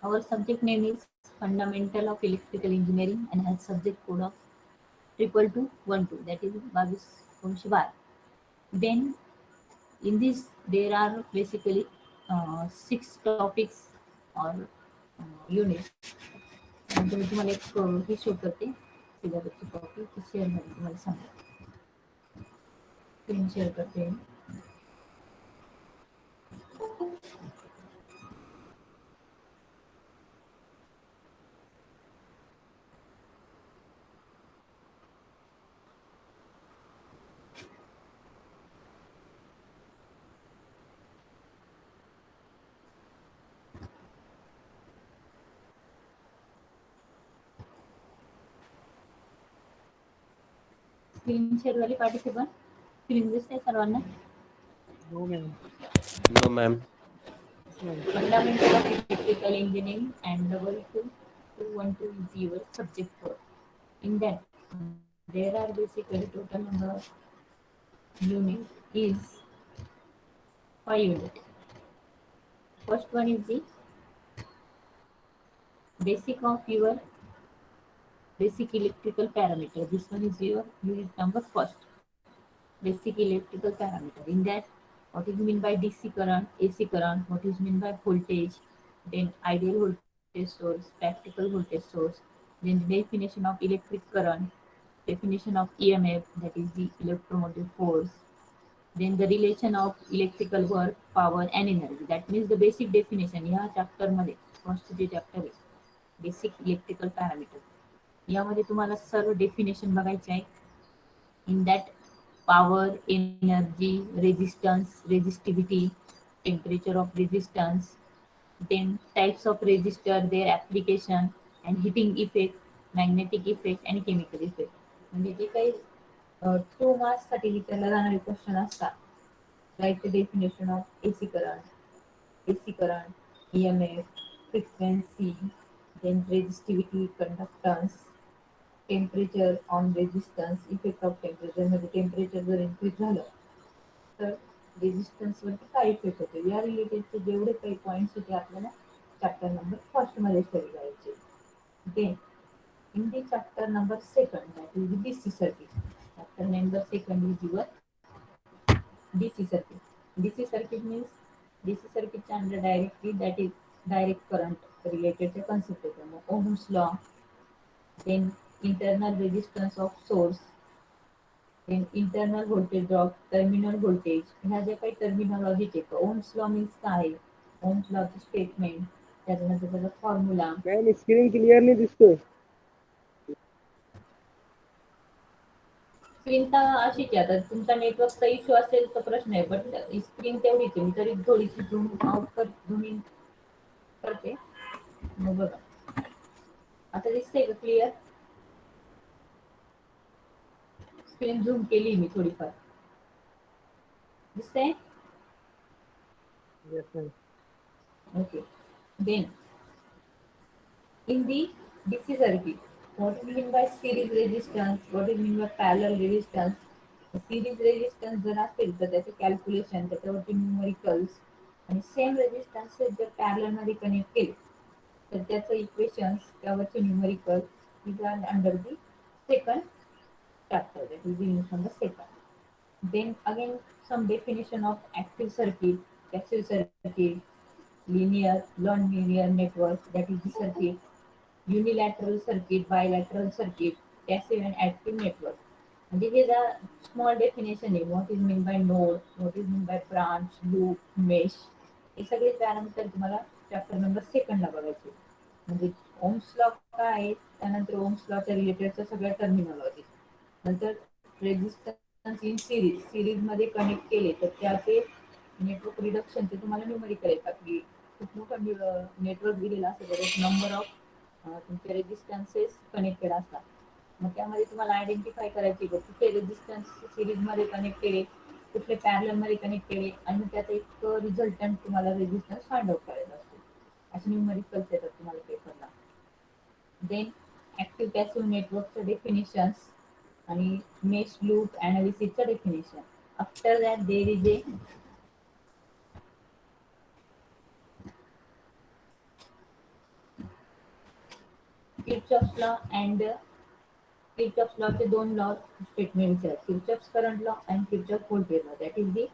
Our subject name is Fundamental of Electrical Engineering and has subject code of 22212, that is 2212. Then in this there are basically six topics or units. आणि मी तुम्हाला एक हे show करते सिलेबसची copy ती share मध्ये तुम्हाला सांगते. Screen share करते. स्क्रीन शेअर वाली पार्टिसिपंट स्क्रीन दिसते सर्वांना. No, ma'am. No, ma'am. Yes, ma'am. Fundamental of Electrical Engineering and 22212 is your subject for. In that there are basically total number of units is 5 units. First one is the basic of your basic electrical parameter. This one is your unit number first. Basic electrical parameter. In that, what is mean by DC current, AC current, what is mean by voltage, then ideal voltage source, practical voltage source, then the definition of electric current, definition of EMF, that is the electromotive force, then the relation of electrical work, power and energy. That means the basic definition. ह्या chapter मध्ये first जे chapter आहे basic electrical parameter, यामध्ये तुम्हाला सर्व definition बघायचे आहे. In that power, energy, resistance, resistivity, temperature of resistance, then types of resistor, their application, and heating effect, magnetic effect, and chemical effect. म्हणजे जे काही 2 मार्क्स साठी विचारला जाणारे क्वेश्चन असतात. Write the definition of AC current, AC current, EMF, frequency, then resistivity, conductance, temperature on resistance, effect of temperature मध्ये temperature जर increase झालं तर रेजिस्टन्स वरती काय इफेक्ट होतो, या रिलेटेडचे जेवढे काही पॉईंट्स होते आपल्याला चॅप्टर नंबर फर्स्ट मध्ये स्टडी करायचे. Then in the chapter number second, that is DC circuit. Chapter number second is your DC circuit. DC circuit means DC circuit under directly, that is direct current related to concept of Ohm's law, then internal resistance of source, then internal voltage drop, terminal voltage. ह्या ज्या काही terminology आहे, Ohm's law means काय, Ohm's लॉची statement, त्याच्यानंतर त्याचा formula. Ma'am, screen clearly दिसतोय. Screen तर अशीच आहे. आता तुमचा नेटवर्कचा इश्यू असेल तर प्रश्न आहे, बट स्क्रीन तेवढीच आहे. मी तरी थोडीशी झूम आउट कर, झूम इन करते. मग बघा आता दिसतंय का क्लिअर. स्क्रीन झूम केली मी थोडीफार, दिसतंय. Yes, ma'am. Okay. Then in the DC circuit, what is mean by series resistance? What is mean by parallel resistance? Series resistance जर असेल तर त्याचे कॅल्क्युलेशन, त्याच्यावरती न्यूमरिकल्स, आणि सेम रेजिस्टन्सेस जर पॅरलल मध्ये कनेक्ट केले तर त्याचं इक्वेशन्स, त्यावरचे numerical is are under the second chapter, that is the unit number second. Then again some definition of active circuit, passive circuit, linear, non-linear network, that is the circuit, unilateral circuit, bilateral circuit, passive and active network. म्हणजे हे जर small definition आहे, what is mean bye node, what is mean by branch, loop, mesh, हे सगळे त्यानंतर तुम्हाला chapter number सेकंडला बघायचे. म्हणजे ओम्स लॉ काय आहे, त्यानंतर ओम्स लॉच्या रिलेटेडच्या सगळ्या टर्मिनॉलॉजी, नंतर रेजिस्टन्स इन सिरीज, सिरीज मध्ये कनेक्ट केले तर त्याचे नेटवर्क रिडक्शनचे तुम्हाला न्यूमरिकल येतात की खूप मोठं नेटवर्क दिलेलं असतं, त्याच्यात नंबर ऑफ तुमचे रेजिस्टन्सेस कनेक्टेड असतात. मग त्यामध्ये तुम्हाला आयडेंटिफाय करायचे की कुठले रेजिस्टन्स सिरीज मध्ये कनेक्ट केले, कुठले पॅरलल मध्ये कनेक्ट केले, आणि त्याचा एक रिझल्टंट तुम्हाला रेजिस्टन्स फाइंड आउट करायचा असतो. असे न्यूमरिकल्स येतात तुम्हाला पेपरला. देन ऍक्टिव्ह पॅसिव्ह नेटवर्कचं डेफिनेशन्स आणि मेश लूप अनालिसिसचं definition. After that there is a Kirchhoff's law and Kirchhoff's लॉचे दोन लॉ स्टेटमेंट्स आहेत, Kirchhoff's current law and Kirchhoff voltage law. That is the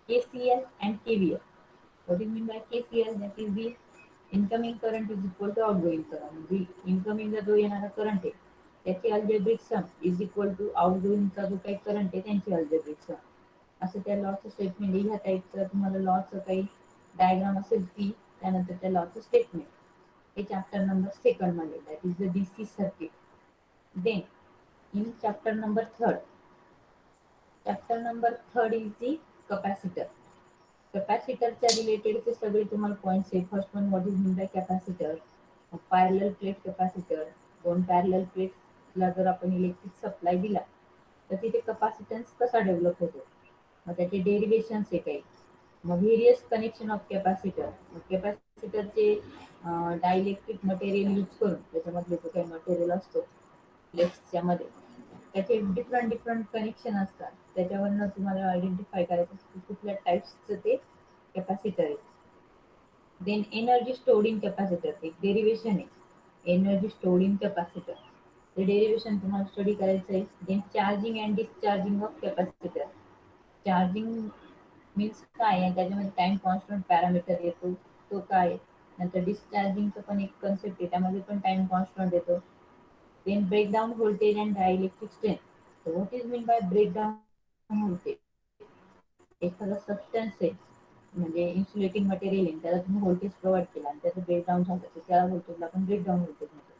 KCL and KVL. What do you mean by KCL? That is the incoming current is equal to outgoing current. म्हणजे इनकमिंगला जो येणारा current आहे त्याची algebraic sum is equal to आउटगोईंगचा जो काही current आहे त्यांची अल्जेब्रिक सम. असं त्या लॉचं स्टेटमेंट ह्या टाईपचं तुम्हाला लॉचं काही डायग्राम असेल ती त्यानंतर त्या लॉचं स्टेटमेंट हे चॅप्टर नंबर सेकंड मध्ये. That is the DC circuit. Then in chapter number third is the capacitor. कॅपॅसिटरच्या रिलेटेडचे सगळे तुम्हाला पॉईंट्स आहे. First one, what is mean by capacitor. Parallel plate capacitor, दोन पॅरलल प्लेटला जर आपण इलेक्ट्रिक सप्लाय दिला तर तिथे कॅपॅसिटन्स कसा डेव्हलप होतो, मग त्याचे डेरिवेशन्स आहे काही. मग व्हेरियस कनेक्शन ऑफ कॅपॅसिटर. कॅपॅसिटरचे डायइलेक्ट्रिक मटेरियल यूज करून त्याच्यामधले जो काही मटेरियल असतो प्लेट्सच्या मध्ये त्याचे डिफरंट डिफरंट कनेक्शन असतात. त्याच्यावरनं तुम्हाला आयडेंटिफाय करायचं असतं कुठल्या टाईप्सचं ते कॅपॅसिटर आहे. Then energy stored in capacitor एक डेरिवेशन आहे. एनर्जी स्टोर्ड इन कॅपॅसिटर ते डेरिवेशन तुम्हाला स्टडी करायचं आहे. Then charging and discharging of capacitor. Charging means काय आहे, त्याच्यामध्ये टाइम कॉन्स्टंट पॅरामीटर येतो तो काय. नंतर डिस्चार्जिंगचं पण एक कन्सेप्ट आहे, त्यामध्ये पण टाइम कॉन्स्टंट येतो. Then breakdown voltage and dielectric strength. What is mean by breakdown voltage. एखादा सबस्टन्स आहे म्हणजे इन्सुलेटिंग मटेरियल आहे त्याला तुम्ही व्होल्टेज प्रोव्हाइड केला आणि त्याचं ब्रेकडाऊन झालं तर त्या व्होल्टेजला आपण ब्रेकडाऊन व्होल्टेज म्हणतो.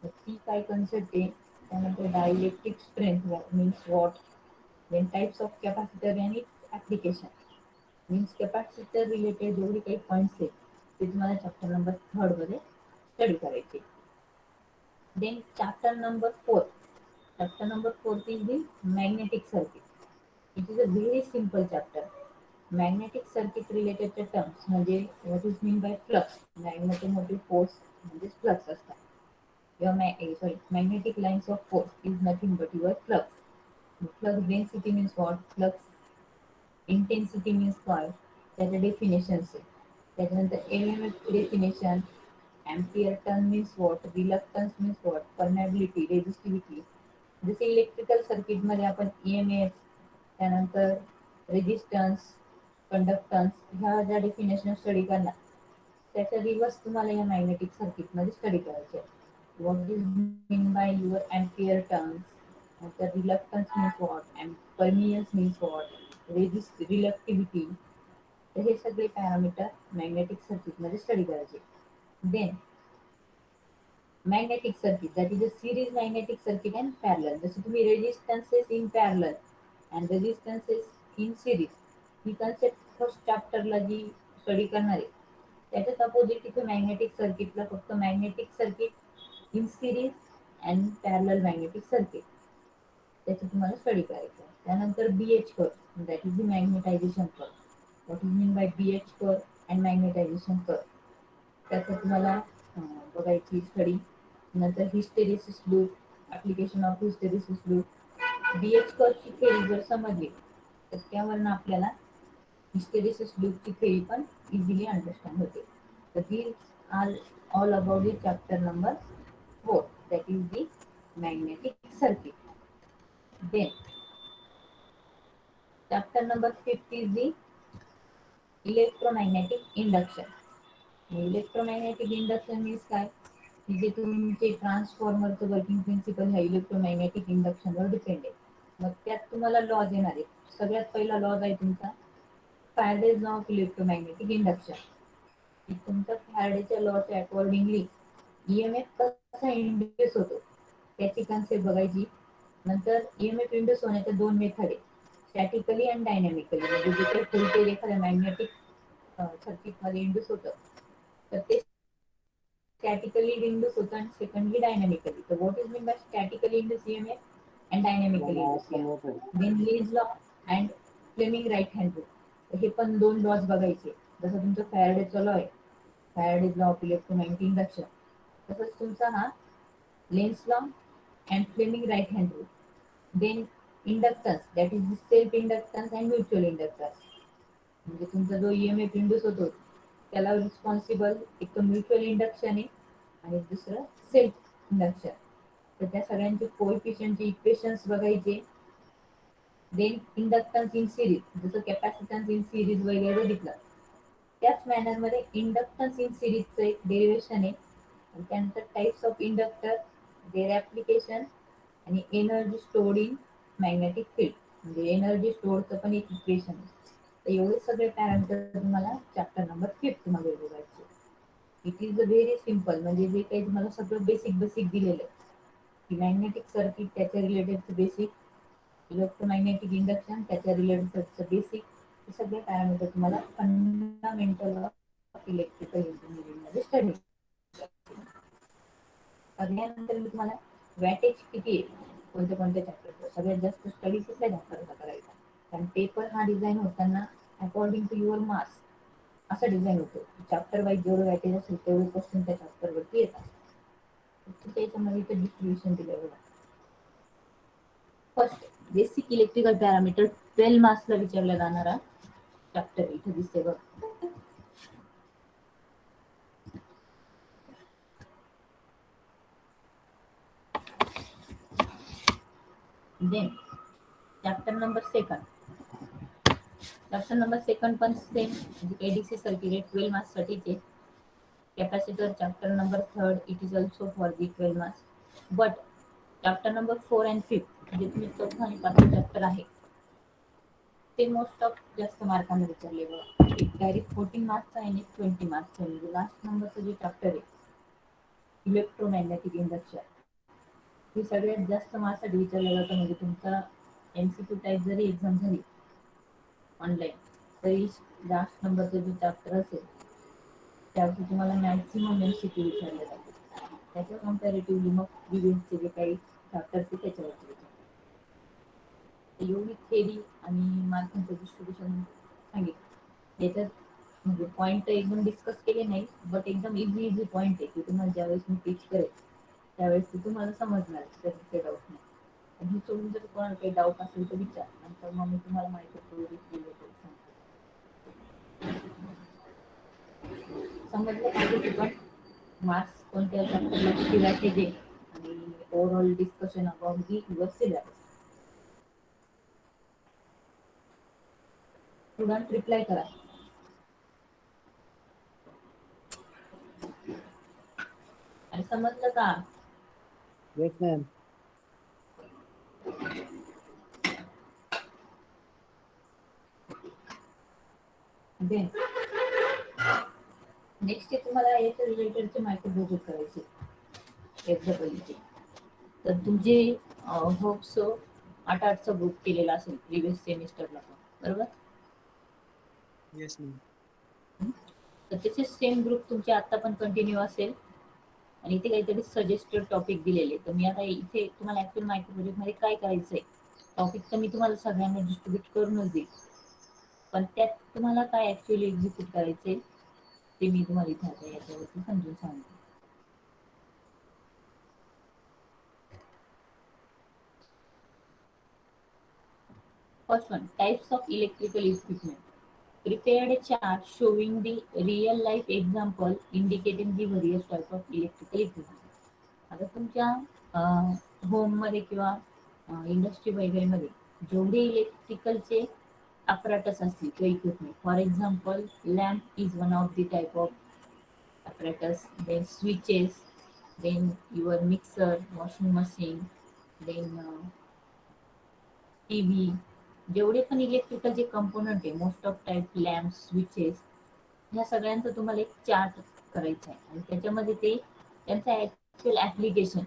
तर ती काय कन्सेप्ट आहे. त्यानंतर dielectric strength means what. Then types of capacitor आणि ऍप्लिकेशन मीन्स कॅपॅसिटर रिलेटेड जेवढे काही पॉईंट्स आहेत ते तुम्हाला चॅप्टर नंबर थर्ड मध्ये स्टडी करायचे. Then chapter number 4 is the magnetic circuit. It is a very simple chapter. Magnetic circuit related terms म्हणजे what is mean by flux. Magnetic force म्हणजे flux असतात. Your magnetic lines of force is nothing but your flux. Flux density means what? Flux intensity means काय, त्याचं definitions आहे. त्याच्यानंतर EMF definition, ampere turn means what, reluctance means what, permeability, resistivity. जसे electrical circuit मध्ये आपण EMF त्यानंतर resistance, conductance ह्या ज्या डेफिनेशन स्टडी करणार त्याच्या रिव्हर्स तुम्हाला या मॅग्नेटिक सर्किट मध्ये स्टडी करायचे. What is mean by your ampere turns, नंतर reluctance means what, permeance means what, reluctivity. तर हे सगळे पॅरामीटर मॅग्नेटिक सर्किट मध्ये स्टडी करायचे. Then magnetic circuit, that is a series magnetic circuit and parallel. जसे तुम्ही resistances in parallel and resistances in series ही concept first चॅप्टरला जी स्टडी करणार आहे त्याच्याच अपोजिट इथे मॅग्नेटिक सर्किटला फक्त magnetic circuit in series and parallel magnetic circuit त्याचं तुम्हाला स्टडी करायचं. त्यानंतर BH curve, that is the magnetization curve. What is mean by BH curve and magnetization curve त्याचं तुम्हाला बघायची स्टडी. नंतर hysteresis loop, application of hysteresis loop. BH कर्वची theory जर समजली तर त्यावरनं आपल्याला हिस्टेरिसिस लूपची थेरी पण इझिली अंडरस्टँड होते. तर these are all about the chapter number 4, that is the magnetic circuit. Then chapter number 5 is the electromagnetic induction. Electromagnetic induction means काय, जे तुमचे ट्रान्सफॉर्मरचं वर्किंग प्रिन्सिपल ह्या इलेक्ट्रोमॅग्नेटिक इंडक्शनवर डिपेंड आहे. मग त्यात तुम्हाला लॉज येणार आहे. सगळ्यात पहिला लॉज आहे तुमचा Faraday's law of electromagnetic induction. तुमच्या फॅरेडेच्या लॉच्या अकॉर्डिंगली EMF कसा इंड्यूस होतो त्याची कन्सेप्ट बघायची. नंतर EMF इंड्यूस होण्याच्या दोन मेथड आहे, स्टॅटिकली अँड डायनॅमिकली. म्हणजे जे काही व्होल्टेज एखाद्या मॅग्नेटिक सर्किट मध्ये इंड्यूस होतं तर ते स्टॅटिकली इंड्यूस होतं आणि सेकंडली डायनॅमिकली. तर what is mean by statically induce EMF and dynamically induce EMF. Then Lenz's law and Fleming right hand rule. हे पण दोन लॉज बघायचे. जसं तुमचं फॅरेडेचा लॉ आहे, Faraday's law of electromagnetic induction, तसंच तुमचा हा Lenz law and Fleming right hand rule. Then inductance, that is self inductance and mutual inductance. म्हणजे तुमचा जो EMF इंड्यूस होतो त्याला रिस्पॉन्सिबल एक तर म्युच्युअल इंडक्शन आहे आणि दुसरं सेल्फ इंडक्शन. तर त्या सगळ्यांचे कोएफिशियंटचे इक्वेशन्स बघायचे. देन इंडक्टन्स इन सिरीज, जसं कॅपॅसिटन्स इन सिरीज वगैरे बघितलं त्याच मॅनर मध्ये इंडक्टन्स इन सिरीजचं एक डेरिवेशन आहे. आणि त्यानंतर types of inductor, their application आणि energy stored in magnetic field, म्हणजे एनर्जी स्टोअरचं पण एक इक्वेशन आहे. तर एवढे सगळे पॅरामीटर तुम्हाला चॅप्टर नंबर 5 मध्ये बघायचे. It is a very simple, म्हणजे जे काही तुम्हाला सगळं बेसिक बेसिक दिलेलं आहे की मॅग्नेटिक सर्किट त्याच्या रिलेटेडचं बेसिक, इलेक्ट्रोमॅग्नेटिक इंडक्शन त्याच्या रिलेटेडचं बेसिक, हे सगळे पॅरामीटर तुम्हाला फंडामेंटल ऑफ इलेक्ट्रिकल इंजिनिअरिंग मध्ये स्टडी. त्यानंतर मी तुम्हाला वॅटेज किती आहे कोणत्या कोणत्या चॅप्टरचं, सगळ्यात जास्त स्टडी कुठल्या चॅप्टरचा करायचा, कारण पेपर हा डिझाईन होताना अकॉर्डिंग टू युअर मार्क्स असा डिझाईन होतो. चॅप्टर वाईज जेवढं वॅटेज असेल तेवढे क्वेश्चन त्या चॅप्टरवरती येतात. त्याच्यामध्ये इथे डिस्ट्रीब्युशन दिलं बघा. फर्स्ट बेसिक इलेक्ट्रिकल पॅरामीटर 12 मार्क्सला विचारला जाणारा चॅप्टर इथे दिसते बघ. Then chapter number second, chapter number second पण सेम, म्हणजे एडीसी सर्किट 12 मार्क्स साठीचे. Capacitor chapter number third, it is also for the 12 marks. But chapter number 4 and 5 जे तुम्ही चौथा आणि पाचवा चॅप्टर आहे ते मोस्ट ऑफ जास्त मार्काने विचारले बघा. एक डायरेक्ट 14 मार्क्सचा आहे आणि 20 मार्क्सचा, म्हणजे लास्ट नंबरचं जे चॅप्टर आहे इलेक्ट्रोमॅग्नेटिक इंडक्शन, हे सगळ्यात जास्त मार्क्ससाठी विचारलं जातं. म्हणजे तुमचा एमसीक्यू टाईप जरी एक्झाम झाली ऑनलाईन तरी लास्ट नंबरचा जो चॅप्टर असेल त्यावरती तुम्हाला मॅक्सिमम एमसीक्यू विचारले जातात. त्याच्या कम्पॅरेटिव्हली मग प्रिव्हियसचे जे काही चॅप्टर ते त्याच्यावरती विचारले. एवढी थेरी आणि मार्किंगचं डिस्ट्रीब्युशन सांगितलं. याच्यात म्हणजे पॉईंट एकदम डिस्कस केले नाही, बट एकदम इझी इझी पॉईंट आहे की तुम्हाला ज्यावेळेस मी टीच करेल त्यावेळेस ते तुम्हाला समजणार, त्याच्यात काही डाऊट नाही. आणि सोडून जर कोणाला काही डाऊट असेल तर विचार, नंतर मग मी तुम्हाला माहिती समजलं पाहिजे. पण मार्क्स कोणत्या चॅप्टरला किती वॅटेज आहे आणि overall discussion about the your syllabus. Student reply करा. आणि समजलं का? Yes ma'am. देन नेक्स्ट तुम्हाला याच्या रिलेटेडचे माहिती बघून करायची एफडब्ल्यूची. तर तुमचे होप सो 8-8चा ग्रुप केलेला असेल प्रिव्हियस सेमिस्टरला पण, बरोबर? Yes ma'am. तर त्याचे सेम ग्रुप तुमचे आता पण कंटिन्यू असेल. आणि इथे काहीतरी सजेस्टेड टॉपिक दिलेले. तर मी आता इथे तुम्हाला ऍक्च्युअल माहिती प्रोजेक्टमध्ये काय करायचंय, टॉपिक तर मी तुम्हाला सगळ्यांना डिस्ट्रीब्यूट करूनच देईल, पण त्यात तुम्हाला काय ऍक्च्युअली एक्झिक्यूट करायचंय ते मी तुम्हाला इथे आता याच्यावरती समजून सांगते. First one, types of electrical equipment. Prepared a chart showing the real life example indicating the various type of electrical equipment. आता तुमच्या होममध्ये किंवा इंडस्ट्री वगैरे मध्ये जेवढे इलेक्ट्रिकलचे apparatus असतील किंवा equipment, for example lamp is one of the type of apparatus, then switches, then your mixer, washing machine, then TV, जेवढे पण इलेक्ट्रिकल जे कंपोनंट आहे most of type lamp, switches, ह्या सगळ्यांचा तुम्हाला एक चार्ट करायचा आहे. आणि त्याच्यामध्ये ते त्यांचं actual application,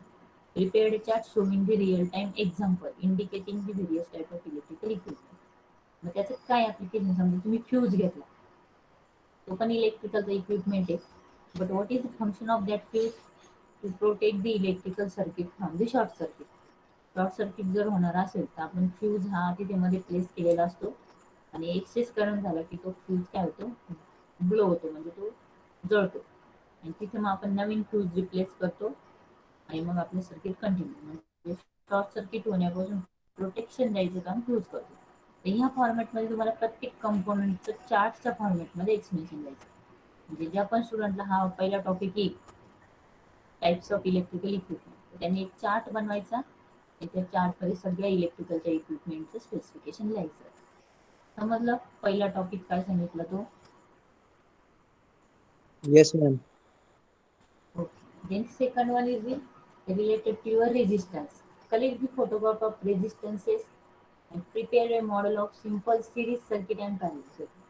prepared chart showing the real time example indicating the various type of electrical equipment. मग त्याचं काय ऍप्लिकेशन, समजा तुम्ही फ्यूज घेतला, तो पण इलेक्ट्रिकलचा इक्विपमेंट आहे. But what is the function of that fuse? To protect the electrical circuit from the short circuit. Short circuit जर होणार असेल तर आपण फ्यूज हा तिथे मध्ये प्लेस केलेला असतो आणि एक्सेस करंट झाला की तो फ्यूज काय होतो, ब्लो होतो, म्हणजे तो जळतो. आणि तिथे मग आपण नवीन फ्यूज रिप्लेस करतो आणि मग आपलं सर्किट कंटिन्यू, म्हणजे शॉर्ट सर्किट होण्यापासून प्रोटेक्शन द्यायचं काम फ्यूज करतो. तर ह्या फॉर्मॅटमध्ये तुम्हाला प्रत्येक कंपोनंटचं चार्टच्या फॉर्मॅटमध्ये एक्सप्लेनेशन द्यायचं. म्हणजे ज्या पण स्टुडंटला हा पहिला टॉपिक येईल टाइप्स ऑफ इलेक्ट्रिकल इक्विपमेंट, त्यांनी एक चार्ट बनवायचा आणि त्या चार्टमध्ये सगळ्या इलेक्ट्रिकलच्या इक्विपमेंटचं स्पेसिफिकेशन लिहायचं. समजलं पहिला टॉपिक काय सांगितलं तो? Yes, ma'am. Okay. Then second one is the related to your resistance. Collect the photograph of resistances and prepare a model of simple series circuit and parallel circuit.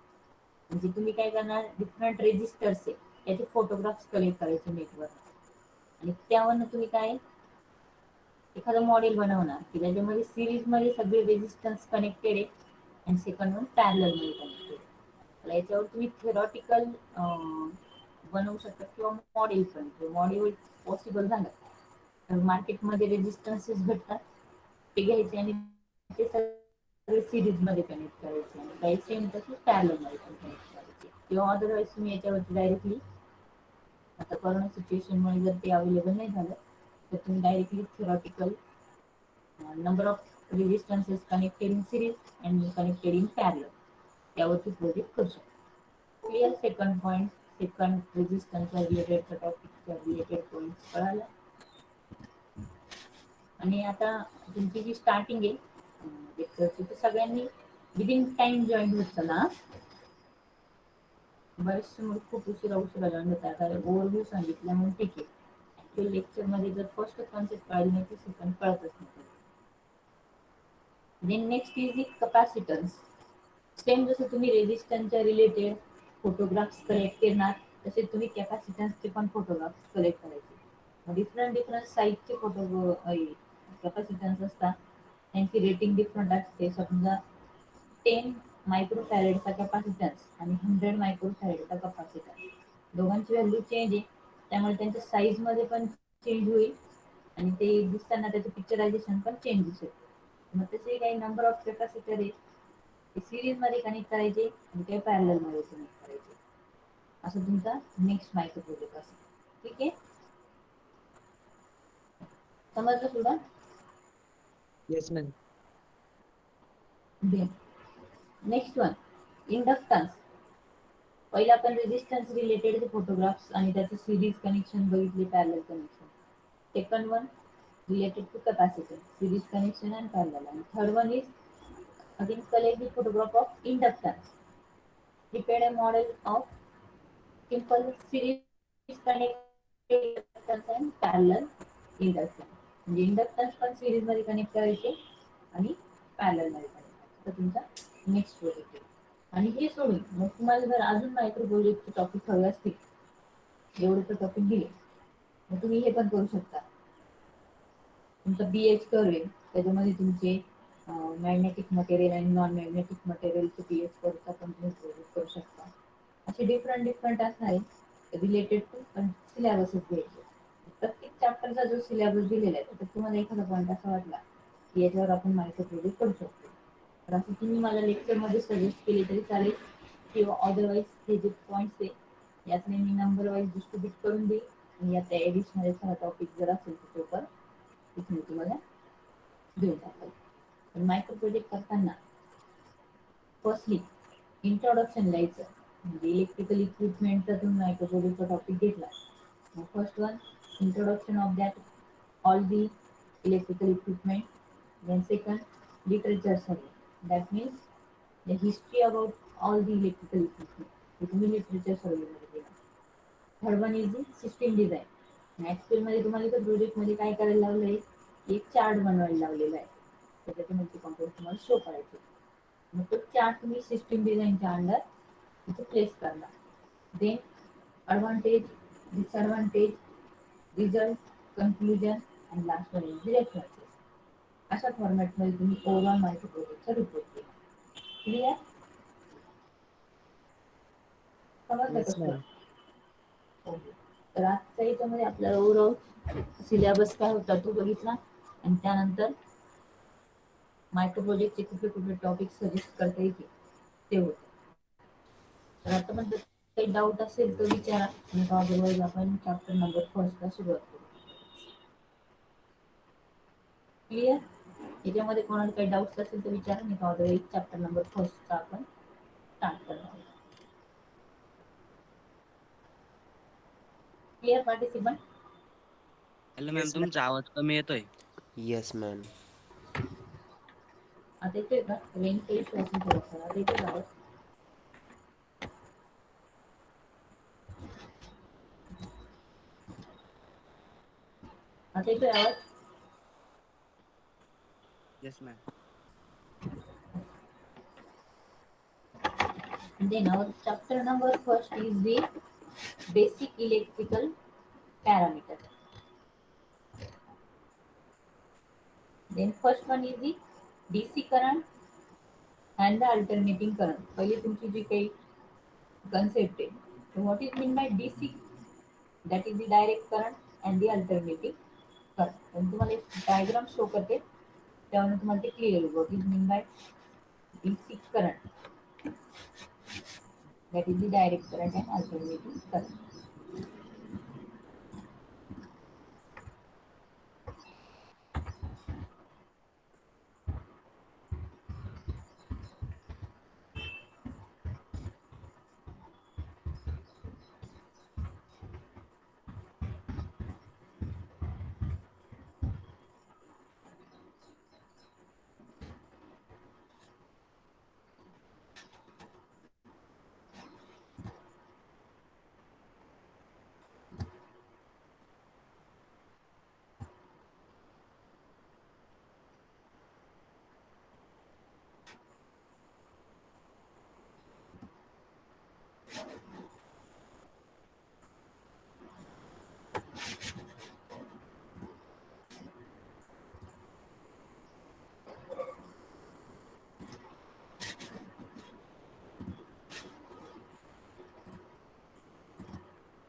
म्हणजे तुम्ही काय करणार, डिफरंट रेजिस्टर्स आहे त्याचे photographs collect करायचे नेटवर आणि त्यावरनं तुम्ही काय एखादं मॉडेल बनवणार की त्याच्यामध्ये सिरीज मध्ये सगळे रेजिस्टन्स कनेक्टेड आहे आणि सेकंड वन पॅरलल मध्ये कनेक्टेड. मला याच्यावर तुम्ही थेरॉटिकल बनवू शकता किंवा मॉडेल पण. मॉडेल पॉसिबल झालं तर मार्केटमध्ये रेजिस्टन्सेस भेटतात ते घ्यायचे आणि ते सगळे सिरीज मध्ये कनेक्ट करायचे आणि काही सेम तसंच पॅरलल मध्ये पण कनेक्ट करायचे किंवा अदरवाईज तुम्ही याच्यावरती डायरेक्टली आता कोरोना सिच्युएशनमुळे जर ते अवेलेबल नाही झालं तर तुम्ही directly theoretical number of resistances connected in series and connected in parallel यावरती प्रोजेक्ट करू शकतो. क्लिअर? सेकंड पॉईंट, सेकंड रेजिस्टन्सच्या रिलेटेड टॉपिकच्या रिलेटेड पॉईंट कळाला. आणि आता तुमची जी स्टार्टिंग आहे लेक्चरची तर सगळ्यांनी विदिन टाइम जॉईन होत चला. बरेचसे मुलं खूप उशिरा जॉईन होतात कारण ओव्हरव्ह्यू सांगितलं म्हणून ठीक आहे. ऍक्च्युअल लेक्चरमध्ये जर फर्स्ट कॉन्सेप्ट कळली नाही तर सेकंड कळतच नाही. Then next is the capacitance. Same जसं तुम्ही रेजिस्टन्सच्या रिलेटेड फोटोग्राफ्स कलेक्ट करणार तसे तुम्ही कॅपॅसिटन्सचे पण फोटोग्राफ्स कलेक्ट करायचे. डिफरंट डिफरंट साईजचे फोटो कॅपॅसिटन्स असतात त्यांची रेटिंग डिफरंट असते. समजा 10 मायक्रोफॅरेडचा कॅपॅसिटन्स आणि 100 मायक्रोफॅरेडचा कॅपॅसिटन्स दोघांची व्हॅल्यू चेंज आहे त्यामुळे त्यांच्या साईजमध्ये पण चेंज होईल आणि ते दिसताना त्याचं पिक्चरायझेशन पण चेंज दिसेल. मग तसे काही नंबर ऑफ कॅपॅसिटर आहे ते सिरीज मध्ये कनेक्ट करायचे आणि ते पॅरलल मध्ये कनेक्ट करायचे. असं तुमचा नेक्स्ट मायक्रो प्रोजेक्ट असेल. ठीक आहे, समजलं तुला? Yes, ma'am. Next one inductance. पहिला आपण रेजिस्टन्स रिलेटेड फोटोग्राफ्स आणि त्याचं सिरीज कनेक्शन बघितले, parallel connection. Second one related to capacitance, series connection and parallel. And third one is again collect the photograph of inductance. Prepare a model of simple series connected inductance and parallel inductance. म्हणजे inductance पण series मध्ये connect करायचे आणि parallel मध्ये connect करायचे. तर तुमचा next project आहे. आणि हे सोडून मग तुम्हाला जर अजून मायक्रो प्रोजेक्टचे टॉपिक हवे असतील एवढे तर टॉपिक दिले मग तुम्ही हे पण करू शकता. तुमचा बीएच कर्व आहे त्याच्यामध्ये तुमचे मॅग्नेटिक मटेरियल आणि नॉन मॅग्नेटिक मटेरियलचे बीएच कर्वचा पण तुम्ही प्रोजेक्ट करू शकता. असे डिफरंट डिफरंट असणार आहे रिलेटेड टू पण सिलेबसच घ्यायचे. प्रत्येक चॅप्टरचा जो सिलेबस दिलेला आहे तर तुम्हाला एखादा पॉईंट असा वाटला की याच्यावर आपण मायक्रो प्रोजेक्ट करू शकतो तर असं तुम्ही मला लेक्चरमध्ये सजेस्ट केले तरी चालेल किंवा अदरवाईज हे जे पॉईंट्स आहे यातले मी नंबर वाईज डिस्ट्रीब्यूट करून देईल आणि यात ॲडिशनल एखादा टॉपिक जर असेल तर तो पण मी तुम्हाला देऊन टाकाल. पण मायक्रो प्रोजेक्ट करताना फर्स्टली इंट्रोडक्शन द्यायचं. म्हणजे इलेक्ट्रिकल इक्विपमेंटचा तुम्ही मायक्रो प्रोजेक्टचा टॉपिक घेतला मग first one introduction of that all the electrical equipment. Then second literature survey, that means the history about all the electrical equipment हे तुम्ही लिटरेचर सर्वेमध्ये केलं. Third one is the system design. Actual मध्ये तुम्हाला इथं project मध्ये काय करायला लावलंय, एक चार्ट बनवायला लावलेला आहे तर त्याच्यामध्ये कॉम्पोनंट तुम्हाला शो करायचे. मग तो चार्ट तुम्ही सिस्टीम डिझाईनच्या अंडर इथे प्लेस करणार. Then advantage, disadvantage, result, conclusion and last one is references. अशा फॉर्मॅटमध्ये तुम्ही ओव्हरऑल मायक्रो प्रोजेक्टचा रिपोर्ट केला. क्लिअर? समजलं Yes, कसं? ma'am. ओके. तर आजच्या याच्यामध्ये आपल्याला ओव्हरऑल सिलेबस काय होता तो बघितला आणि त्यानंतर मायक्रो प्रोजेक्टचे कुठले कुठले टॉपिक सजेस्ट करता येतील ते होते. तर आता पण जर काही डाऊट असेल तर विचारा आणि अदरवाईज आपण चॅप्टर नंबर फर्स्टला सुरुवात करू. क्लिअर? याच्यामध्ये कोणाला काही डाऊट असेल तर विचारा नाही का अदरवाईज चॅप्टर नंबर फर्स्टचा आपण स्टार्ट करणार. Clear participant? Hello ma'am, Yes, ma'am. तुमचा आवाज कमी येतोय. Yes ma'am. आता येतोय का? रेंज इश्यू असेल थोडासा. आता येतोय का आवाज? आता येतोय आवाज? Yes ma'am. Then our chapter number first is the basic electrical parameter. Then first one is the DC current and the alternating current. पहिले तुमची जी काही concept आहे. So what is meant by DC? That is the direct current and the alternating current. आणि तुम्हाला एक diagram show करते. त्यामुळे तुम्हाला ते clear होईल. What is meant by DC current? That is the direct current and alternating current.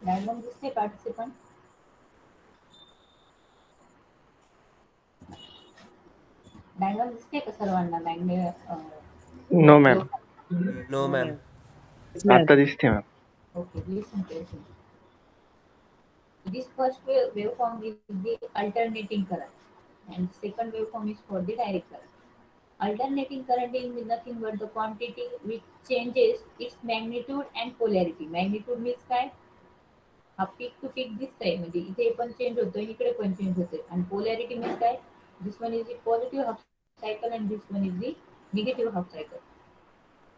Diagram दिसते participant? Diagram दिसते का सर्वांना? No ma'am. No ma'am. Yes, ma'am. आता दिसते ma'am. Okay, listen carefully. This first waveform is the alternating current, and second waveform is for the direct current. Alternating current is nothing but the quantity which changes its magnitude and polarity. Magnitude means काय? हा पीक to पीक दिसतंय, म्हणजे इथे पण change होतोय, इकडे पण change होतोय. आणि पोलॅरिटी मीन्स काय? This one is the positive half cycle and this one is the negative half cycle.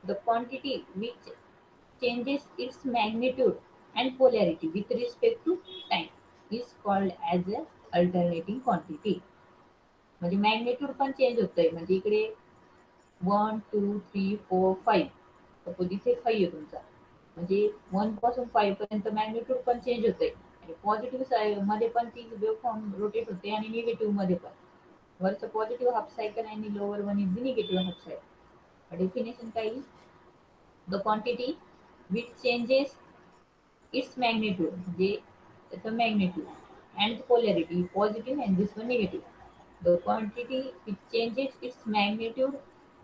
The quantity which changes its magnitude and polarity with respect to time is called as a alternating quantity. म्हणजे magnitude पण change होतंय, म्हणजे इकडे 1 2 3 4 5, suppose इथे 5 आहे तुमचा, म्हणजे 1 पासून 5 पर्यंत मॅग्नेट्यूड पण चेंज होतंय. आणि पॉझिटिव्ह मध्ये पण ती वेव्ह फॉर्म रोटेट होते आणि निगेटिव्ह मध्ये पण. वरचं पॉझिटिव्ह हाफ सायकल आणि lower one is the negative half cycle. Definition काय? The quantity which changes its magnitude, म्हणजे त्याचं magnitude and polarity positive and this one negative. The quantity which changes its magnitude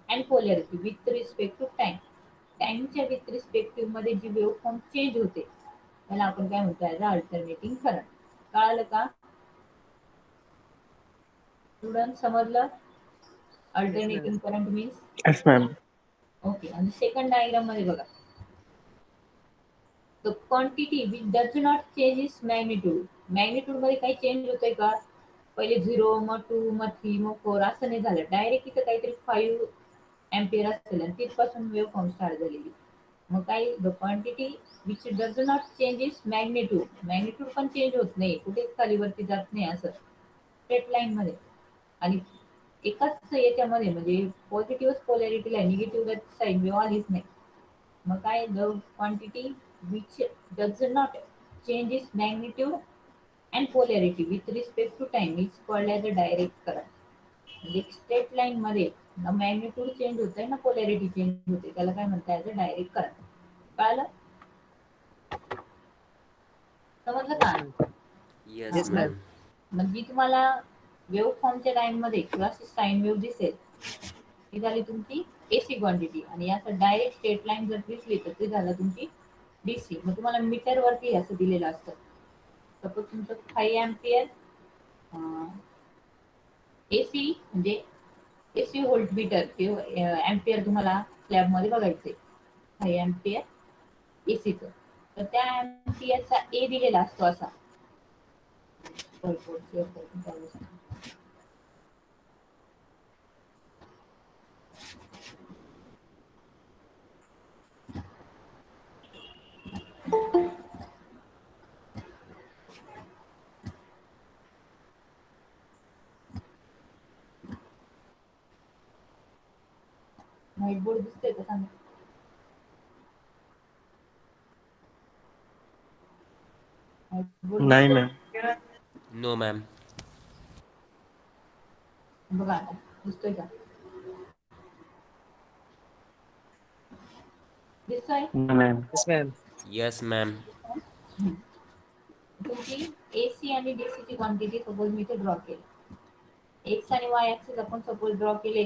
and polarity with respect to time. टाइमच्या with respective मध्ये जी wave form change होते त्याला आपण काय म्हणतो? As alternating current. कळालं का स्टुडंट? समजलं? Alternating current means yes ma'am. Okay. आणि सेकंड डायग्राम मध्ये बघा, the quantity which does not change its magnitude. Magnitude मध्ये काही चेंज होतोय का? पहिले 0, मग 2, मग 3, मग 4 असं नाही झालं. डायरेक्ट इथं काहीतरी 5 एम्पियर असेल आणि तिथपासून वेव्ह फॉर्म स्टार्ट झालेली. मग काय? The quantity which does not change it's magnitude. Magnitude पण चेंज होत नाही, कुठेच खाली वरती जात नाही असं स्ट्रेट लाईन मध्ये. आणि एकाच याच्यामध्ये म्हणजे पॉझिटिव्ह पोलॅरिटीला निगेटिव्ह साईड वेव्ह आलीच नाही. मग काय? The quantity which does not change its magnitude and polarity with respect to time is called as a direct current. म्हणजे स्ट्रेट लाईन मध्ये ना मॅग्निट्यूड चेंज होतंय ना पोलॅरिटी चेंज होते, त्याला काय म्हणतात? As a direct current. कळालं? समजलं Yes, का? ma'am. येस Yes, मग ma'am. मॅम. म्हणजे तुम्हाला वेव्ह फॉर्मच्या लाईन मध्ये किंवा साईन वेव्ह दिसेल, ती झाली तुमची एसी क्वांटिटी. आणि असं डायरेक्ट स्ट्रेट लाईन जर दिसली तर ती झालं तुमची डीसी. मग तुम्हाला मीटर वरती असं दिलेलं असतं. सपोज तुमचं 5 एम्पियर एसी, म्हणजे एसी व्होल्ट मीटर किंवा एम्पियर तुम्हाला स्लॅब मध्ये बघायचंय 5 एम्पियर एसीचं. तर त्या एम्पियरचा ए दिलेला असतो असा बोर्ड शेअर करते त्यावेळेस. व्हाईट बोर्ड दिसतोय का सांगा. व्हाईट बोर्ड नाही दिसतोय? मॅम. No, ma'am. बघा आता दिसतोय का? दिसतोय? No ma'am. Yes, ma'am. Yes, ma'am. तुमची एसी आणि डीसी ची क्वांटिटी सपोज मी इथे ड्रॉ केली. एक्स आणि वाय ऍक्सिस आपण सपोज ड्रॉ केले.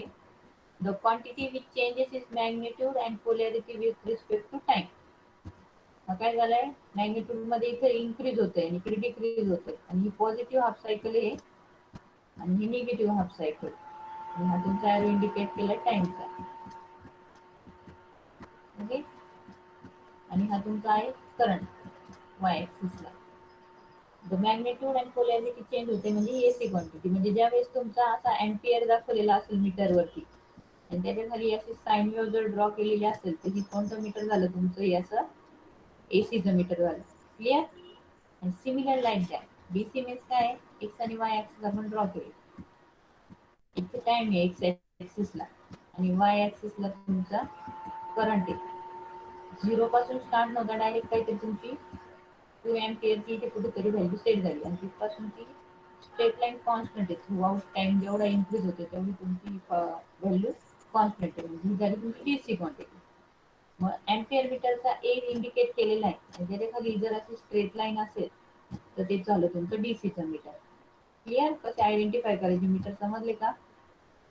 The quantity which changes is magnitude and polarity with respect to time. काय झालंय, मॅग्निट्यूड मध्ये इथे इन्क्रीज होते आणि इकडे डिक्रीज होते आणि ही पॉझिटिव्ह हाफ सायकल आहे आणि ही निगेटिव्ह हाफ सायकल. हा तुमचा एरो इंडिकेट केला टाइमचा. ओके. आणि हा तुमचा आहे करंट वाय ऍक्सिसला. The magnitude and polarity change होते म्हणजे एसी क्वांटिटी. म्हणजे ज्यावेळेस तुमचा असा एम्पियर दाखवलेला असेल मीटरवरती आणि त्याच्या खाली अशी साइन वेव्ह जर ड्रॉ केलेली असेल तर ही कोणतं मीटर झालं तुमचं, हे असं एसीचं मीटर झालं. क्लिअर. आणि similar like that DC means काय, एक्स आणि वाय ऍक्सिस आपण ड्रॉ केले. इथे टाइम आहे एक्स ऍक्सिसला आणि वाय ऍक्सिसला तुमचा करंट आहे. 0 पासून स्टार्ट नव्हता, डायरेक्ट काहीतरी तुमची 2 एम्पियरची इथे कुठेतरी व्हॅल्यू सेट झाली आणि तिथपासून ती स्ट्रेट लाईन कॉन्स्टंट आहे. थ्रू आउट टाइम जेवढा इन्क्रीज होते तेवढी तुमची व्हॅल्यू कॉन्स्टंट आहे. म्हणजे ही झाली तुमची डीसी क्वांटिटी. मग एम्पियर मीटरचा ए इंडिकेट केलेला आहे. ज्याच्या खाली जर अशी स्ट्रेट लाईन असेल तर ते झालं तुमचं डीसीचं मीटर. क्लिअर. कसे आयडेंटिफाय करायचे मीटर, समजले का?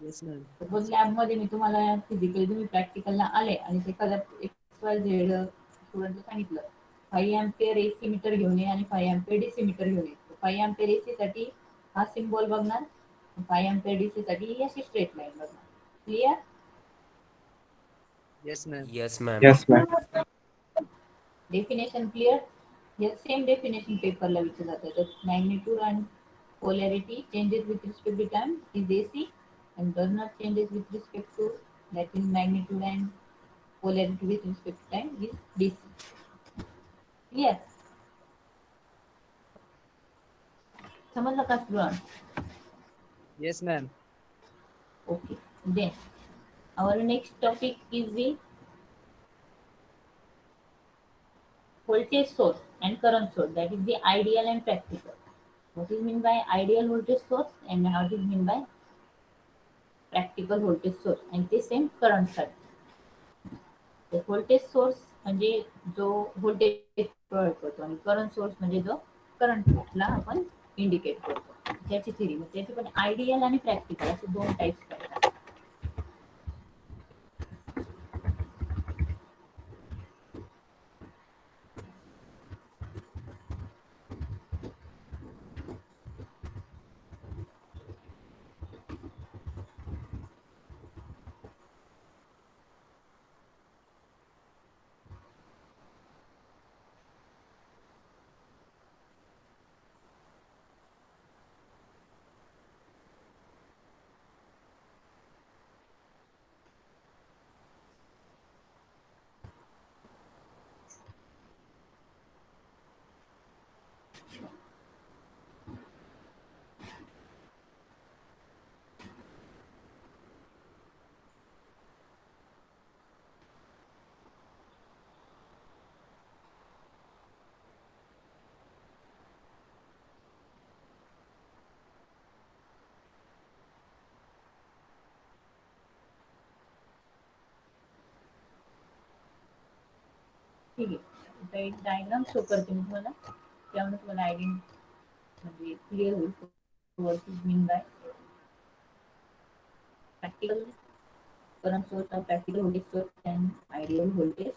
Yes, ma'am. सपोज लॅबमध्ये मी तुम्हाला फिजिकली तुम्ही प्रॅक्टिकलला आले आणि ते एखाद्या XYZ स्टुडंटला सांगितलं 5 एम्पियर एसी मीटर घेऊन ये आणि 5 एम्पियर डीसी मीटर घेऊन ये. 5 एम्पियर एसी साठी हा सिम्बॉल बघणार, 5 एम्पियर डीसी साठी ही अशी स्ट्रेट लाईन बघणार. Clear. Yes, ma'am. Yes, ma'am. Yes ma'am. Definition clear. या सेम डेफिनेशन पेपरला विचारलं जातं. Magnitude and polarity changes with respect to time is AC and does not changes with respect to, that is magnitude and polarity with respect to time is DC. Clear. समजलं का student? Yes, ma'am. Okay. Then our next topic is the voltage source and current source, that is the ideal and practical. What is mean by ideal voltage source and what is mean by practical voltage source, and ते same current साठी. Voltage source म्हणजे जो voltage provide करतो आणि current source म्हणजे जो करंटला आपण इंडिकेट करतो. त्याची थिअरी म्हणजे त्याची पण आयडियल आणि प्रॅक्टिकल असे दोन टाइप्स आहेत. ठीक आहे. आता एक डायग्राम शो करते मी तुम्हाला, त्यामुळे तुम्हाला आयडिया म्हणजे क्लिअर होईल. What is mean by practical current source और practical voltage source and ideal voltage.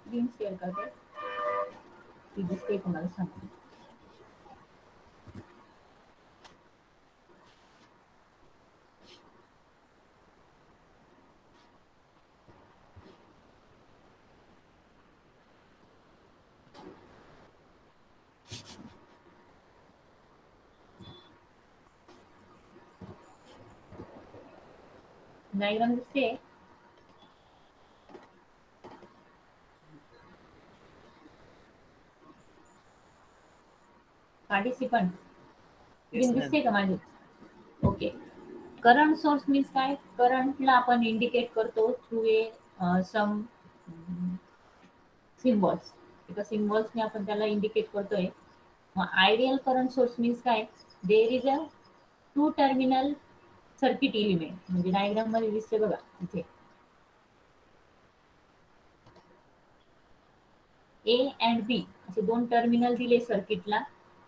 Screen share करते, ती दिसते तुम्हाला सांगते. डायग्राम दिसते. Participant Yes, screen ma'am. दिसते का माझी? ओके. करंट सोर्स मीन्स काय? करंटला आपण इंडिकेट करतो थ्रू ए सम सिम्बॉल्स. एका सिम्बॉल्सने आपण त्याला इंडिकेट करतोय. मग आयडियल करंट सोर्स मीन्स काय? There is a two terminal circuit element. म्हणजे डायग्राम मध्ये दिसते बघा इथे ए अँड बी असे दोन टर्मिनल दिले सर्किटला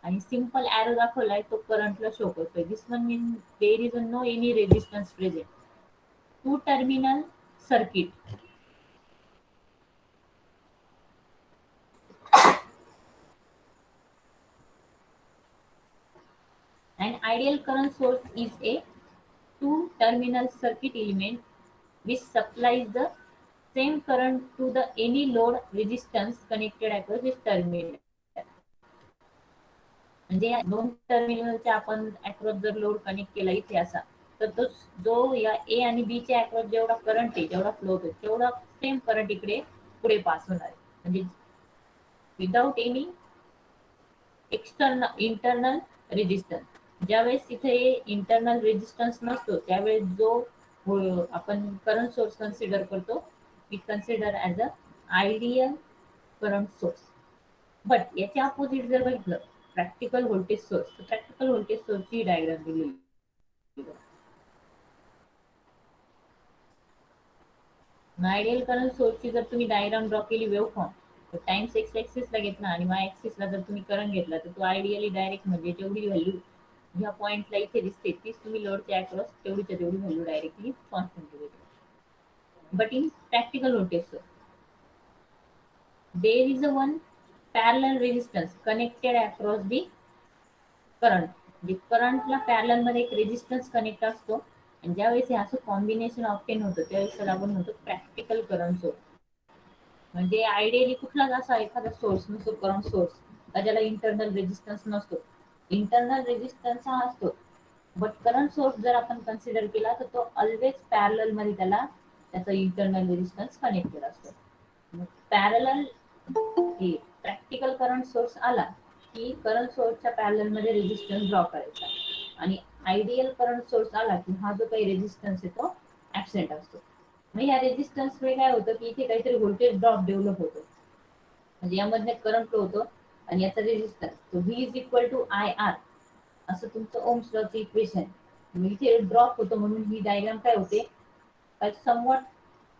आणि सिंपल ॲरो दाखवलाय तो करंटला शो करतोय. This one mean there is no any resistance present. Two terminal circuit. An ideal current source is a two-terminal circuit element which supplies the same current to the any load resistance connected across this terminal. म्हणजे या दोन टर्मिनलच्या आपण across जर load connect केला इथे असा, तर तो जो या ए आणि बी च्या अक्रॉस जेवढा करंट आहे, जेवढा फ्लो होतो, तेवढा सेम करंट इकडे पुढे पास होणार आहे. म्हणजे without any external internal resistance. ज्यावेळेस इथे इंटरनल रेजिस्टन्स नसतो त्यावेळेस जो आपण करंट सोर्स कन्सिडर करतो, it consider as a ideal current source. But याच्या अपोजिट जर बघितलं प्रॅक्टिकल व्होल्टेज सोर्स, तर प्रॅक्टिकल व्होल्टेज सोर्सची डायग्राम दिलेली. आयडियल करंट सोर्सची जर तुम्ही डायग्राम ड्रॉ केली वेव्ह फॉर्म, तर टाइम्स एक्स ऍक्सिसला घेतला आणि वाय ऍक्सिसला जर तुम्ही करंट घेतला, तर तो आयडियली डायरेक्ट म्हणजे जेवढी व्हॅल्यू ह्या पॉइंटला इथे दिसते तीच तुम्ही लोडच्या अक्रॉस तेवढीच्या तेवढी व्हॅल्यू डायरेक्टली कॉन्स्टंट देतो. But in practical voltage source there is a one parallel resistance connected across the current. म्हणजे करंटला पॅरलल मध्ये एक रेजिस्टन्स कनेक्ट असतो आणि ज्यावेळेस हे असं कॉम्बिनेशन ऑप्टेन होतं त्यावेळेस त्याला आपण म्हणतो प्रॅक्टिकल करंट सोर्स. म्हणजे आयडियली कुठलाच असा एखादा सोर्स नसतो करंट सोर्स का ज्याला इंटरनल रेजिस्टन्स नसतो. इंटरनल रेजिस्टन्स हा असतो, बट करंट सोर्स जर आपण कन्सिडर केला तर तो ऑलवेज पॅरलल मध्ये त्याला त्याचा इंटरनल रेजिस्टन्स कनेक्टेड असतो. पॅरलल प्रॅक्टिकल करंट सोर्स आला की करंट सोर्सच्या पॅरलल मध्ये रेजिस्टन्स ड्रॉ करायचा आणि आयडियल करंट सोर्स आला की हा जो काही रेजिस्टन्स आहे तो ऍबसेंट असतो. मग या रेजिस्टन्स मुळे काय होतं की इथे काहीतरी व्होल्टेज ड्रॉप डेव्हलप होतो. म्हणजे यामध्ये करंट फ्लो होतो आणि याचा रेजिस्टन्स तो V is equal to I R असं तुमचं ओम्स लॉचं इक्वेशन. इथे ड्रॉप होतो म्हणून ही डायग्राम काय होते, समवॉट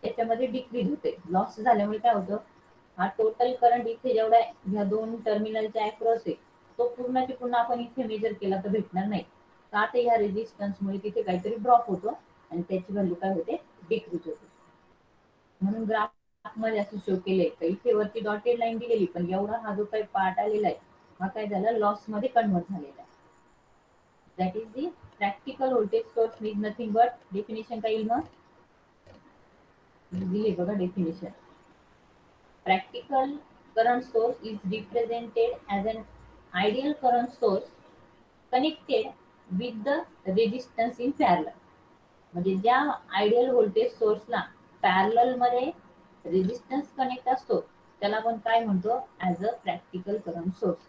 त्याच्यामध्ये डिक्रीज होते. लॉस झाल्यामुळे काय होतं, हा टोटल करंट इथे जेवढा ह्या दोन टर्मिनलच्या अक्रॉस आहे तो पूर्णची पूर्ण आपण इथे मेजर केला तर भेटणार नाही. का तर या रेजिस्टन्समुळे तिथे काहीतरी ड्रॉप होतो आणि त्याची व्हॅल्यू काय होते, डिक्रीज होते. म्हणून ग्राफ मध्ये असं शो केलंय तर इथे वरती डॉटेड लाईन दिलेली, पण एवढा हा जो काही पार्ट आलेला आहे हा काय झाला लॉस मध्ये कन्वर्ट झालेला आहे. That is the practical voltage source is nothing but definition काय येईल मग दिले बघा definition. Practical current source is represented as an ideal current source connected with the resistance in parallel. म्हणजे ज्या आयडियल व्होल्टेज सोर्सला पॅरलल मध्ये रेजिस्टन्स कनेक्ट असतो त्याला आपण काय म्हणतो, as a practical current source.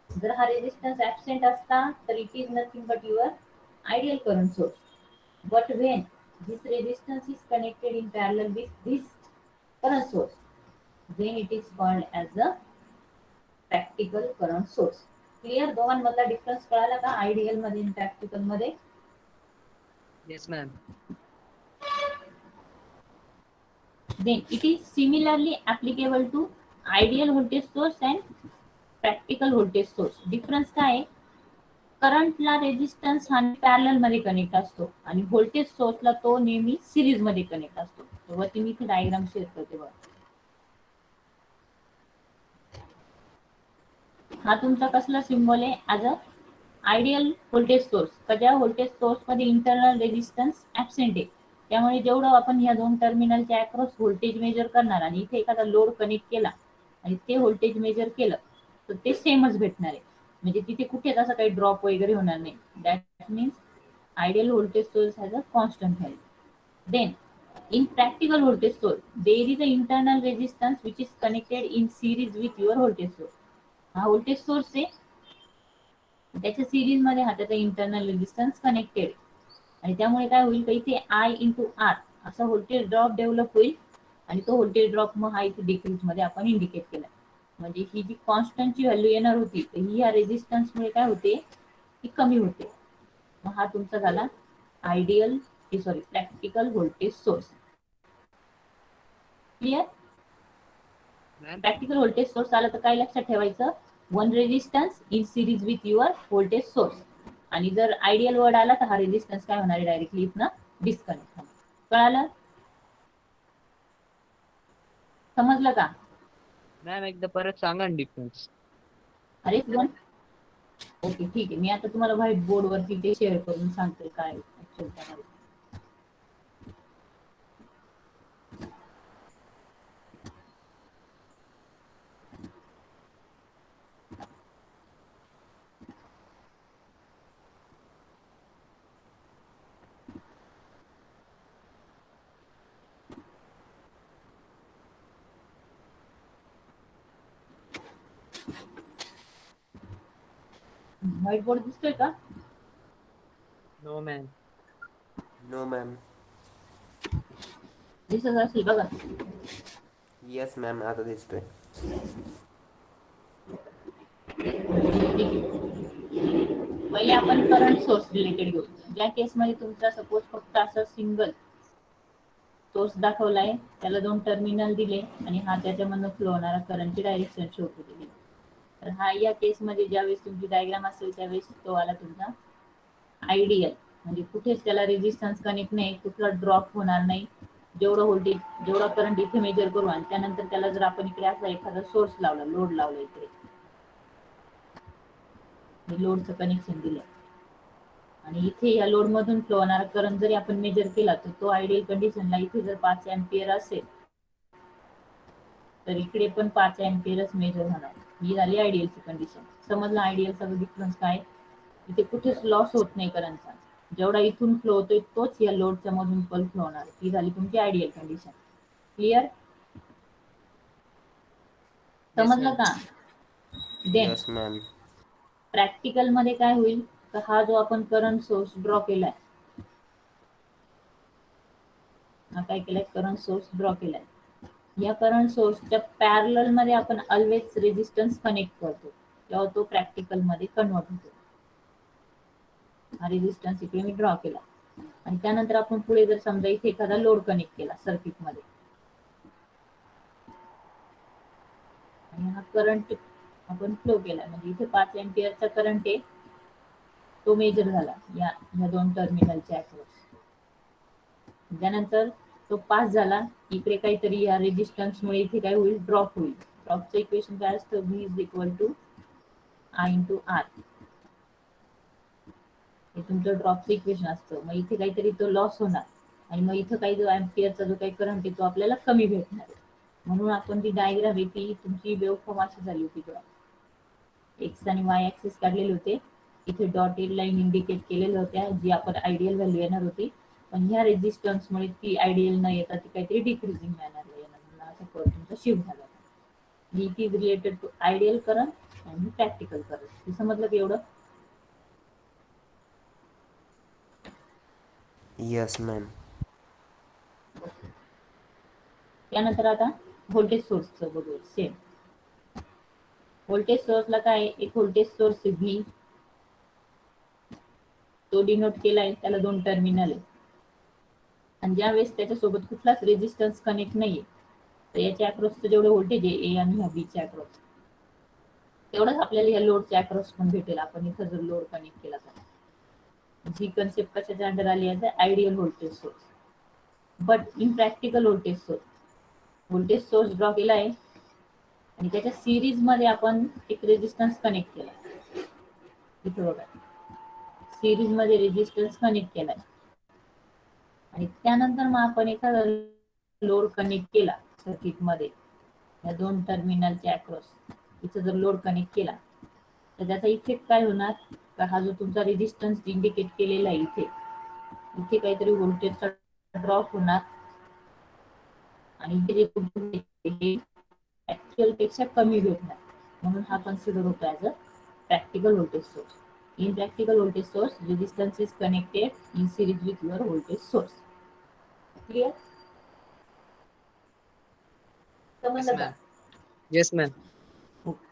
जर हा रेजिस्टन्स ऍबसेंट असता तर it is nothing but your ideal current source. But when this resistance is connected in parallel with this current source, then it is called as a practical current source. Clear? दोघांमधला difference कळाला का ideal मध्ये आणि practical मध्ये? Yes, ma'am. Then it is similarly applicable to ideal voltage source and practical voltage source. Difference काय आहे, करंटला resistance हा पॅरलल मध्ये कनेक्ट असतो आणि व्होल्टेज सोर्सला तो नेहमी सिरीज मध्ये कनेक्ट असतो. तेव्हा तुम्ही इथे डायग्राम शेअर करते बघा. हा तुमचा कसला सिम्बॉल आहे? As a ideal voltage source. ज्या व्होल्टेज सोर्स मध्ये इंटरनल रेजिस्टन्स ऍबसेंट आहे, त्यामुळे जेवढं आपण या दोन टर्मिनलच्या अक्रॉस व्होल्टेज मेजर करणार आणि इथे एखादा लोड कनेक्ट केला आणि ते व्होल्टेज मेजर केलं तर ते सेमच भेटणार आहे. म्हणजे तिथे कुठेच असं काही ड्रॉप वगैरे होणार नाही. That means ideal voltage source has a constant value. Then in practical voltage source there is an internal resistance which is connected in series with your voltage source. हा व्होल्टेज सोर्स आहे, त्याच्या series मध्ये हा त्याचा internal resistance connected आणि त्यामुळे काय होईल, तर इथे आय इंटू आर असा व्होल्टेज ड्रॉप डेव्हलप होईल आणि तो व्होल्टेज ड्रॉप मग हा इथे डिक्रीज मध्ये आपण इंडिकेट केला. म्हणजे ही जी कॉन्स्टंटची व्हॅल्यू येणार होती तर ही या रेजिस्टन्स मुळे काय होते, ती कमी होते. मग हा तुमचा झाला ideal practical voltage source. Clear? Ma'am practical voltage source आला तर काय लक्षात ठेवायचं, one resistance in series with your voltage source. आणि जर आयडियल वर्ड आला तर हा रेजिस्टन्स काय होणार आहे, डायरेक्टली इथनं डिस्कनेक्ट होणार. कळालं? समजलं का? मॅम एकदा परत सांगा ना डिफरन्स. अरे वन ओके ठीक आहे, मी आता तुम्हाला व्हाईट बोर्ड वरती ते शेअर करून सांगते काय actual काय. व्हाईट बोर्ड दिसतोय का? No ma'am. No, ma'am. दिसत असेल बघा. Yes, ma'am. आता दिसतोय. पहिले आपण करंट सोर्स रिलेटेड घेऊ. ज्या केसमध्ये तुमचा सपोज फक्त असं सिंगल सोर्स दाखवलाय, त्याला दोन टर्मिनल दिले आणि हा त्याच्यामधून फ्लो होणारा करंटची डायरेक्शन शो केलेली. तर हा या केसमध्ये ज्यावेळेस तुमची डायग्राम असेल त्यावेळेस तो आला तुमचा आयडियल. म्हणजे कुठेच त्याला रेजिस्टन्स कनेक्ट नाही, कुठला ड्रॉप होणार नाही. जेवढं व्होल्टेज जेवढा करंट इथे मेजर करू आणि त्यानंतर त्याला जर आपण इकडे असा एखादा सोर्स लावला, लोड लावला, इकडे लोडचं कनेक्शन दिलं आणि इथे या लोड मधून फ्लो होणारा करंट जरी आपण मेजर केला तर तो आयडियल कंडिशनला इथे जर 5 एम्पियर असेल तर इकडे पण 5 एम्पियरच मेजर होणार. ही झाली आयडियलची कंडिशन. समजलं आयडियलचा डिफरन्स काय? इथे कुठेच लॉस होत नाही करंटचा. जेवढा इथून फ्लो होतोय तोच या लोडच्या मधून पण फ्लो होणार. ही झाली तुमची आयडियल कंडिशन. क्लिअर? येस समजलं मॅम. का? Then Yes, ma'am. प्रॅक्टिकल मध्ये काय होईल, तर हा जो आपण करंट सोर्स ड्रॉ केलाय, हा काय केलाय, करंट सोर्स ड्रॉ केलाय. या करंट सोर्सच्या पॅरलल मध्ये आपण ऑलवेज रेजिस्टन्स कनेक्ट करतो, तेव्हा तो प्रॅक्टिकल मध्ये कन्वर्ट होतो. हा रेजिस्टन्स इकडे मी ड्रॉ केला आणि त्यानंतर आपण पुढे जर समजा इथे एखादा लोड कनेक्ट केला सर्किट मध्ये आणि हा करंट आपण फ्लो केला, म्हणजे इथे 5 एम्पियरचा करंट आहे, तो मेजर झाला या दोन टर्मिनलच्या अक्रॉस. त्यानंतर तो पास झाला, इकडे काहीतरी या रेजिस्टन्स मुळे इथे काय होईल, ड्रॉप होईल. ड्रॉपचं इक्वेशन काय असतं, V is equal to I into R. हे तुमचं ड्रॉपचं इक्वेशन असतं. मग इथे काहीतरी तो लॉस होणार आणि मग इथं काही जो एम्पियरचा जो काही करंट आहे तो आपल्याला कमी भेटणार. म्हणून आपण ती डायग्राम आहे ती तुमची वेव्ह फॉर्म अशी झाली होती बघा. एक्स आणि वाय ऍक्सिस काढलेले होते, इथे डॉटेड लाईन इंडिकेट केलेल्या होत्या जी आपण आयडियल व्हॅल्यू येणार होती, पण ह्या रेजिस्टन्स मुळे ती आयडियल न येता ती काहीतरी डिक्रीजिंग मॅनरला येणार. म्हणून असा कर्व तुमचा शिफ्ट झाला. It is related to ideal current आणि प्रॅक्टिकल करंट. हे समजलं की एवढं? Yes, ma'am. त्यानंतर आता व्होल्टेज सोर्सचं बघूया. सेम व्होल्टेज सोर्सला काय, एक व्होल्टेज सोर्स व्ही, तो डिनोट केलाय, त्याला दोन टर्मिनल आहे आणि ज्यावेळेस त्याच्यासोबत कुठलाच रेजिस्टन्स कनेक्ट नाहीये तर याच्या अक्रॉसचं जेवढं व्होल्टेज आहे ए आणि ह्या बीच्या अक्रॉस, तेवढंच आपल्याला या लोडच्या अक्रॉस पण भेटेल. आपण इथं जर लोड कनेक्ट केला तर जी कन्सेप्ट कशाच्या अंडर आली आहे, ideal voltage source. But in practical voltage source draw केला आहे आणि त्याच्या सिरीज मध्ये आपण एक रेजिस्टन्स कनेक्ट केला. इथे बघा, सिरीज मध्ये रेजिस्टन्स कनेक्ट केलाय आणि त्यानंतर मग आपण एखादा लोड कनेक्ट केला सर्किट मध्ये या दोन टर्मिनलच्या अक्रॉस. इथं जर लोड कनेक्ट केला तर त्याचा इफेक्ट काय होणार, तर हा जो तुमचा रेजिस्टन्स इंडिकेट केलेला आहे इथे इथे काहीतरी व्होल्टेजचा ड्रॉप होणार आणि हे ऍक्च्युअल पेक्षा कमी भेटणार. म्हणून हा कन्सिडर होतो as a practical voltage source. In practical voltage source, resistance is connected in series with your voltage source. Clear? Yes, समजलं का? ma'am. Yes, ma'am. Okay.